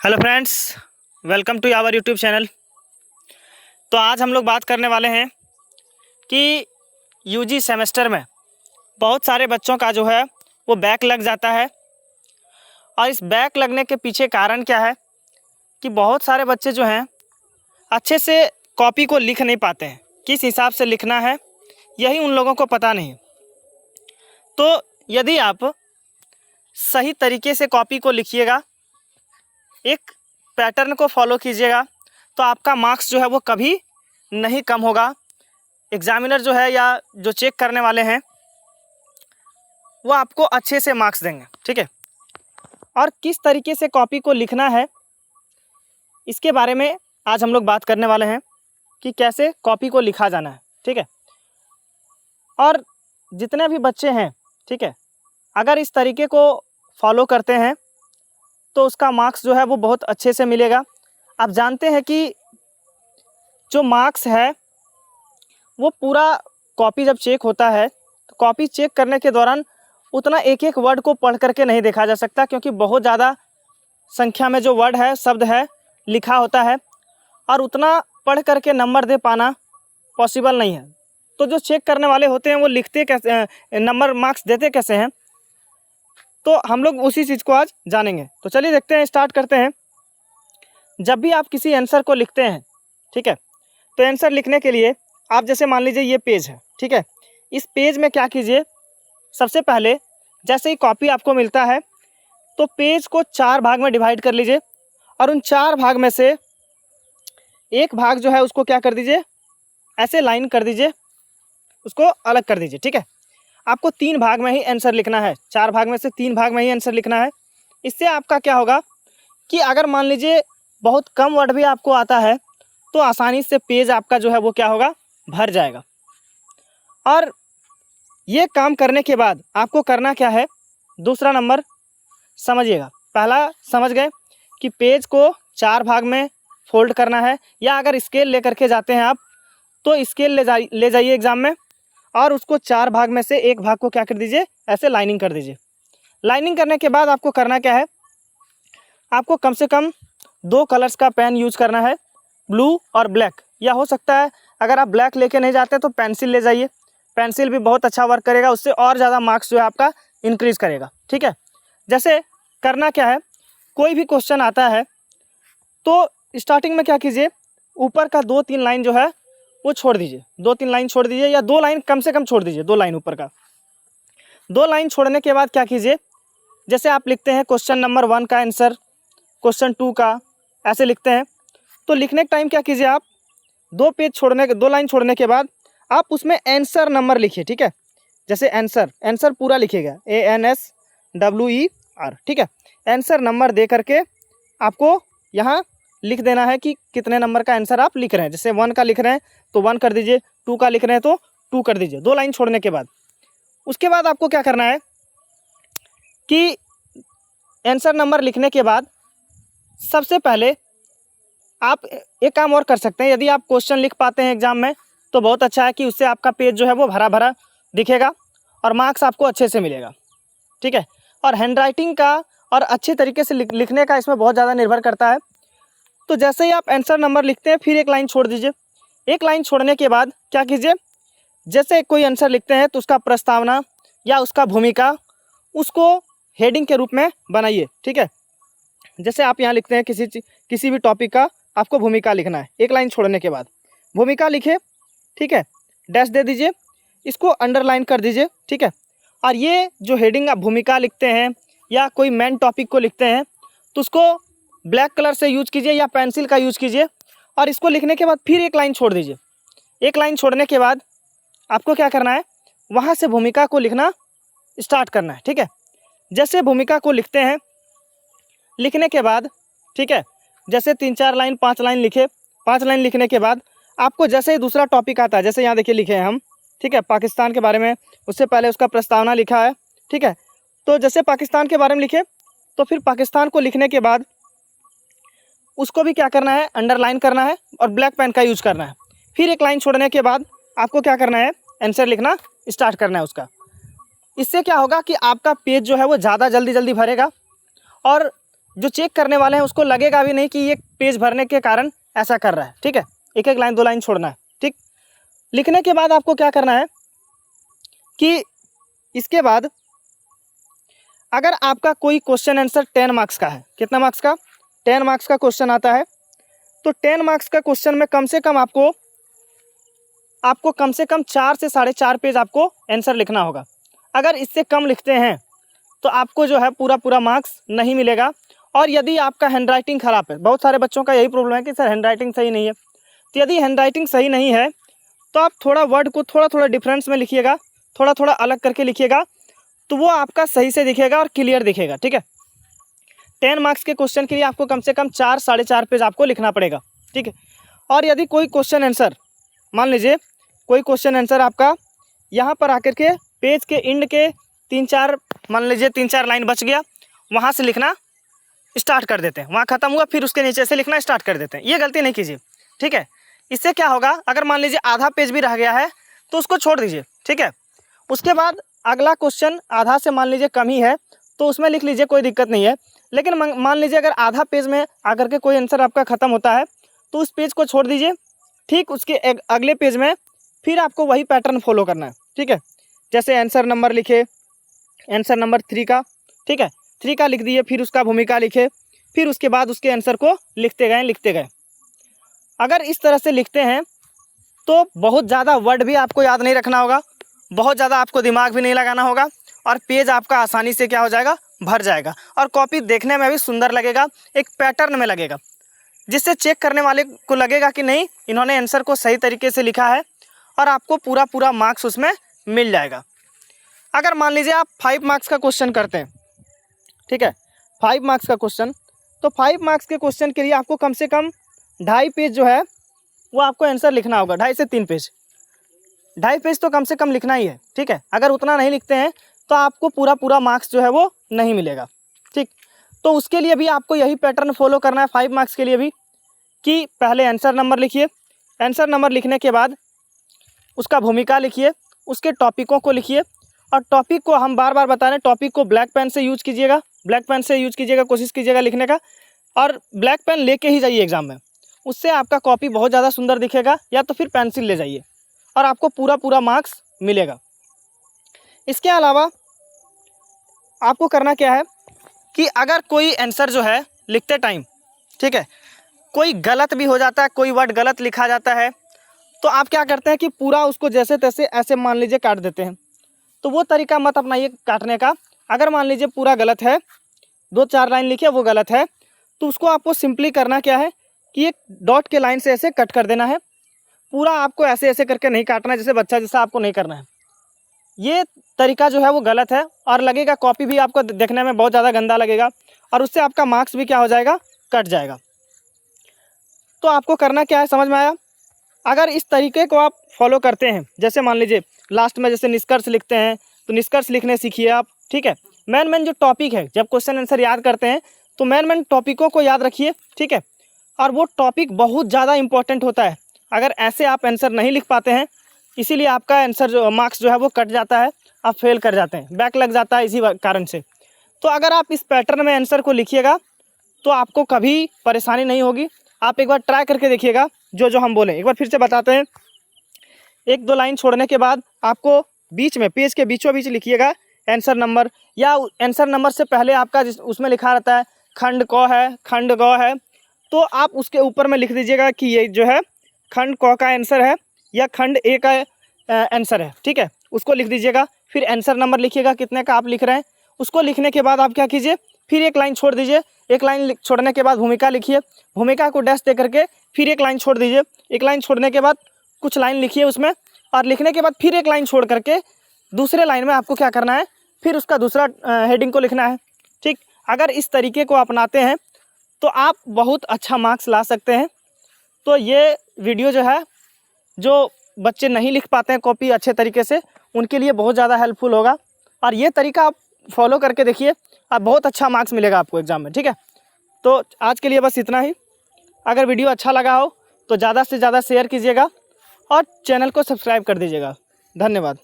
Hello friends, welcome to our YouTube channel. तो आज हम लोग बात करने वाले हैं कि यूजी सेमेस्टर में बहुत सारे बच्चों का जो है वो बैक लग जाता है। और इस बैक लगने के पीछे कारण क्या है कि बहुत सारे बच्चे जो हैं अच्छे से कॉपी को लिख नहीं पाते हैं। किस हिसाब से लिखना है यही उन लोगों को पता नहीं। तो यदि आप सही तरीके से कॉपी को लिखिएगा, एक पैटर्न को फॉलो कीजिएगा, तो आपका मार्क्स जो है वो कभी नहीं कम होगा। एग्ज़ामिनर जो है या जो चेक करने वाले हैं वो आपको अच्छे से मार्क्स देंगे। ठीक है। और किस तरीके से कॉपी को लिखना है इसके बारे में आज हम लोग बात करने वाले हैं कि कैसे कॉपी को लिखा जाना है। ठीक है। और जितने भी बच्चे हैं, ठीक है, अगर इस तरीके को फॉलो करते हैं तो उसका मार्क्स जो है वो बहुत अच्छे से मिलेगा। आप जानते हैं कि जो मार्क्स है वो पूरा कॉपी जब चेक होता है तो कॉपी चेक करने के दौरान उतना एक एक वर्ड को पढ़ करके नहीं देखा जा सकता, क्योंकि बहुत ज़्यादा संख्या में जो वर्ड है, शब्द है, लिखा होता है और उतना पढ़ करके नंबर दे पाना पॉसिबल नहीं है। तो जो चेक करने वाले होते हैं वो लिखते कैसे, नंबर मार्क्स देते कैसे हैं, तो हम लोग उसी चीज़ को आज जानेंगे। तो चलिए देखते हैं, स्टार्ट करते हैं। जब भी आप किसी आंसर को लिखते हैं, ठीक है, तो आंसर लिखने के लिए आप जैसे मान लीजिए ये पेज है, ठीक है, इस पेज में क्या कीजिए, सबसे पहले जैसे ही कॉपी आपको मिलता है तो पेज को 4 भाग में डिवाइड कर लीजिए और उन 4 भाग में से एक भाग जो है उसको क्या कर दीजिए, ऐसे लाइन कर दीजिए, उसको अलग कर दीजिए। ठीक है। आपको 3 भाग में ही आंसर लिखना है, 4 भाग में से 3 भाग में ही आंसर लिखना है। इससे आपका क्या होगा कि अगर मान लीजिए बहुत कम वर्ड भी आपको आता है तो आसानी से पेज आपका जो है वो क्या होगा, भर जाएगा। और ये काम करने के बाद आपको करना क्या है, दूसरा नंबर समझिएगा। पहला समझ गए कि पेज को 4 भाग में फोल्ड करना है, या अगर स्केल लेकर के जाते हैं आप तो स्केल ले जाइए एग्ज़ाम में और उसको 4 भाग में से एक भाग को क्या कर दीजिए, ऐसे लाइनिंग कर दीजिए। लाइनिंग करने के बाद आपको करना क्या है, आपको कम से कम 2 कलर्स का पेन यूज करना है, ब्लू और ब्लैक। या हो सकता है अगर आप ब्लैक लेके नहीं जाते तो पेंसिल ले जाइए, पेंसिल भी बहुत अच्छा वर्क करेगा, उससे और ज़्यादा मार्क्स जो है आपका इंक्रीज़ करेगा। ठीक है। जैसे करना क्या है, कोई भी क्वेश्चन आता है तो स्टार्टिंग में क्या कीजिए, ऊपर का 2-3 लाइन जो है वो छोड़ दीजिए, 2-3 लाइन छोड़ दीजिए, या 2 लाइन कम से कम छोड़ दीजिए, 2 लाइन ऊपर का। 2 लाइन छोड़ने के बाद क्या कीजिए, जैसे आप लिखते हैं क्वेश्चन नंबर 1 का आंसर, क्वेश्चन 2 का, ऐसे लिखते हैं, तो लिखने के टाइम क्या कीजिए, आप 2 लाइन छोड़ने के बाद आप उसमें आंसर नंबर लिखिए। ठीक है। जैसे आंसर पूरा लिखिएगा, ANSWER। ठीक है। आंसर नंबर दे करके आपको यहाँ लिख देना है कि कितने नंबर का आंसर आप लिख रहे हैं। जैसे 1 का लिख रहे हैं तो 1 कर दीजिए, 2 का लिख रहे हैं तो 2 कर दीजिए, 2 लाइन छोड़ने के बाद। उसके बाद आपको क्या करना है कि आंसर नंबर लिखने के बाद सबसे पहले आप एक काम और कर सकते हैं। यदि आप क्वेश्चन लिख पाते हैं एग्जाम में तो बहुत अच्छा है कि उससे आपका पेज जो है वो भरा भरा दिखेगा और मार्क्स आपको अच्छे से मिलेगा। ठीक है। और हैंडराइटिंग का और अच्छे तरीके से लिखने का इसमें बहुत ज़्यादा निर्भर करता है। तो जैसे ही आप आंसर नंबर लिखते हैं फिर एक लाइन छोड़ दीजिए। एक लाइन छोड़ने के बाद क्या कीजिए, जैसे कोई आंसर लिखते हैं तो उसका प्रस्तावना या उसका भूमिका, उसको हेडिंग के रूप में बनाइए। ठीक है। जैसे आप यहाँ लिखते हैं किसी भी टॉपिक का आपको भूमिका लिखना है, एक लाइन छोड़ने के बाद भूमिका लिखे, ठीक है, डैश दे दीजिए, इसको अंडरलाइन कर दीजिए। ठीक है। और ये जो हेडिंग आप भूमिका लिखते हैं या कोई मेन टॉपिक को लिखते हैं तो उसको ब्लैक कलर से यूज कीजिए या पेंसिल का यूज कीजिए, और इसको लिखने के बाद फिर एक लाइन छोड़ दीजिए। एक लाइन छोड़ने के बाद आपको क्या करना है, वहाँ से भूमिका को लिखना स्टार्ट करना है। ठीक है। जैसे भूमिका को लिखते हैं, लिखने के बाद, ठीक है, जैसे 3-4 लाइन 5 लाइन लिखे, 5 लाइन लिखने के बाद आपको जैसे ही दूसरा टॉपिक आता है, जैसे यहाँ देखिए लिखे हैं हम, ठीक है, पाकिस्तान के बारे में, उससे पहले उसका प्रस्तावना लिखा है। ठीक है। तो जैसे पाकिस्तान के बारे में लिखे तो फिर पाकिस्तान को लिखने के बाद उसको भी क्या करना है, अंडरलाइन करना है और ब्लैक पेन का यूज करना है। फिर एक लाइन छोड़ने के बाद आपको क्या करना है, आंसर लिखना स्टार्ट करना है उसका। इससे क्या होगा कि आपका पेज जो है वो ज़्यादा जल्दी भरेगा और जो चेक करने वाले हैं उसको लगेगा भी नहीं कि ये पेज भरने के कारण ऐसा कर रहा है। ठीक है, एक एक लाइन 2 लाइन छोड़ना है। ठीक, लिखने के बाद आपको क्या करना है कि इसके बाद अगर आपका कोई क्वेश्चन आंसर 10 मार्क्स का है, कितना मार्क्स का, 10 मार्क्स का क्वेश्चन आता है, तो 10 मार्क्स का क्वेश्चन में कम से कम आपको कम से कम 4 से 4.5 पेज आपको आंसर लिखना होगा। अगर इससे कम लिखते हैं तो आपको जो है पूरा मार्क्स नहीं मिलेगा। और यदि आपका हैंड राइटिंग ख़राब है, बहुत सारे बच्चों का यही प्रॉब्लम है कि सर हैंड राइटिंग सही नहीं है, तो यदि हैंड राइटिंग सही नहीं है तो आप थोड़ा वर्ड को थोड़ा डिफरेंस में लिखिएगा, थोड़ा अलग करके लिखिएगा, तो वो आपका सही से दिखेगा और क्लियर दिखेगा। ठीक है, 10 मार्क्स के क्वेश्चन के लिए आपको कम से कम 4 4.5 पेज आपको लिखना पड़ेगा। ठीक है, और यदि कोई क्वेश्चन आंसर, मान लीजिए कोई क्वेश्चन आंसर आपका यहाँ पर आकर के पेज के एंड के 3-4, मान लीजिए 3-4 लाइन बच गया, वहाँ से लिखना स्टार्ट कर देते हैं, वहाँ ख़त्म हुआ फिर उसके नीचे से लिखना स्टार्ट कर देते हैं। ये गलती नहीं कीजिए। ठीक है, इससे क्या होगा, अगर मान लीजिए आधा पेज भी रह गया है तो उसको छोड़ दीजिए। ठीक है, उसके बाद अगला क्वेश्चन आधा से मान लीजिए कम ही है तो उसमें लिख लीजिए, कोई दिक्कत नहीं है। लेकिन मान लीजिए अगर आधा पेज में आकर के कोई आंसर आपका ख़त्म होता है तो उस पेज को छोड़ दीजिए। ठीक, उसके अगले पेज में फिर आपको वही पैटर्न फॉलो करना है। ठीक है, जैसे आंसर नंबर लिखे, आंसर नंबर 3 का, ठीक है 3 का लिख दिए, फिर उसका भूमिका लिखे, फिर उसके बाद उसके आंसर को लिखते गए। अगर इस तरह से लिखते हैं तो बहुत ज़्यादा वर्ड भी आपको याद नहीं रखना होगा, बहुत ज़्यादा आपको दिमाग भी नहीं लगाना होगा, और पेज आपका आसानी से क्या हो जाएगा, भर जाएगा, और कॉपी देखने में भी सुंदर लगेगा, एक पैटर्न में लगेगा, जिससे चेक करने वाले को लगेगा कि नहीं इन्होंने आंसर को सही तरीके से लिखा है, और आपको पूरा मार्क्स उसमें मिल जाएगा। अगर मान लीजिए आप 5 मार्क्स का क्वेश्चन करते हैं, ठीक है 5 मार्क्स का क्वेश्चन, तो 5 मार्क्स के क्वेश्चन के लिए आपको कम से कम 2.5 पेज जो है वो आपको आंसर लिखना होगा, 2.5 से 3 पेज, 2.5 पेज तो कम से कम लिखना ही है। ठीक है, अगर उतना नहीं लिखते हैं तो आपको पूरा मार्क्स जो है वो नहीं मिलेगा। ठीक, तो उसके लिए भी आपको यही पैटर्न फॉलो करना है 5 मार्क्स के लिए भी, कि पहले आंसर नंबर लिखिए, आंसर नंबर लिखने के बाद उसका भूमिका लिखिए, उसके टॉपिकों को लिखिए, और टॉपिक को हम बार बार बता रहे हैं, टॉपिक को ब्लैक पेन से यूज कीजिएगा, ब्लैक पेन से यूज कीजिएगा, कोशिश कीजिएगा लिखने का, और ब्लैक पेन लेके ही जाइए एग्जाम में, उससे आपका कॉपी बहुत ज़्यादा सुंदर दिखेगा, या तो फिर पेंसिल ले जाइए और आपको पूरा मार्क्स मिलेगा। इसके अलावा आपको करना क्या है कि अगर कोई आंसर जो है लिखते टाइम, ठीक है कोई गलत भी हो जाता है, कोई वर्ड गलत लिखा जाता है, तो आप क्या करते हैं कि पूरा उसको जैसे तैसे ऐसे मान लीजिए काट देते हैं। तो वो तरीका मत अपनाइए काटने का। अगर मान लीजिए पूरा गलत है, 2-4 लाइन लिखिए वो गलत है, तो उसको आपको सिंपली करना क्या है कि एक डॉट के लाइन से ऐसे कट कर देना है। पूरा आपको ऐसे करके नहीं काटना है, जैसे बच्चा जैसा आपको नहीं करना है। ये तरीका जो है वो गलत है, और लगेगा कॉपी भी आपको देखने में बहुत ज़्यादा गंदा लगेगा, और उससे आपका मार्क्स भी क्या हो जाएगा, कट जाएगा। तो आपको करना क्या है, समझ में आया? अगर इस तरीके को आप फॉलो करते हैं, जैसे मान लीजिए लास्ट में जैसे निष्कर्ष लिखते हैं, तो निष्कर्ष लिखने सीखिए आप। ठीक है, मेन जो टॉपिक है, जब क्वेश्चन आंसर याद करते हैं तो मेन टॉपिकों को याद रखिए। ठीक है, और वो टॉपिक बहुत ज़्यादा इंपॉर्टेंट होता है। अगर ऐसे आप आंसर नहीं लिख पाते हैं, इसीलिए आपका आंसर जो मार्क्स जो है वो कट जाता है, आप फेल कर जाते हैं, बैक लग जाता है इसी कारण से। तो अगर आप इस पैटर्न में आंसर को लिखिएगा तो आपको कभी परेशानी नहीं होगी। आप एक बार ट्राई करके देखिएगा, जो हम बोले एक बार फिर से बताते हैं। 1-2 लाइन छोड़ने के बाद आपको बीच में, पेज के बीचों बीच लिखिएगा आंसर नंबर, या आंसर नंबर से पहले आपका उसमें लिखा रहता है खंड क है, खंड ग है, तो आप उसके ऊपर में लिख दीजिएगा कि ये जो है खंड क का आंसर है या खंड ए का आंसर है। ठीक है, उसको लिख दीजिएगा। फिर आंसर नंबर लिखिएगा कितने का आप लिख रहे हैं। उसको लिखने के बाद आप क्या कीजिए, फिर 1 लाइन छोड़ दीजिए। 1 लाइन छोड़ने के बाद भूमिका लिखिए, भूमिका को डैश दे करके फिर 1 लाइन छोड़ दीजिए। 1 लाइन छोड़ने के बाद कुछ लाइन लिखिए उसमें, और लिखने के बाद फिर 1 लाइन छोड़ करके दूसरे लाइन में आपको क्या करना है, फिर उसका दूसरा हेडिंग को लिखना है। ठीक, अगर इस तरीके को अपनाते हैं तो आप बहुत अच्छा मार्क्स ला सकते हैं। तो ये वीडियो जो है, जो बच्चे नहीं लिख पाते हैं कॉपी अच्छे तरीके से, उनके लिए बहुत ज़्यादा हेल्पफुल होगा। और ये तरीका आप फॉलो करके देखिए, आप बहुत अच्छा मार्क्स मिलेगा आपको एग्ज़ाम में। ठीक है, तो आज के लिए बस इतना ही। अगर वीडियो अच्छा लगा हो तो ज़्यादा से ज़्यादा शेयर कीजिएगा और चैनल को सब्सक्राइब कर दीजिएगा। धन्यवाद।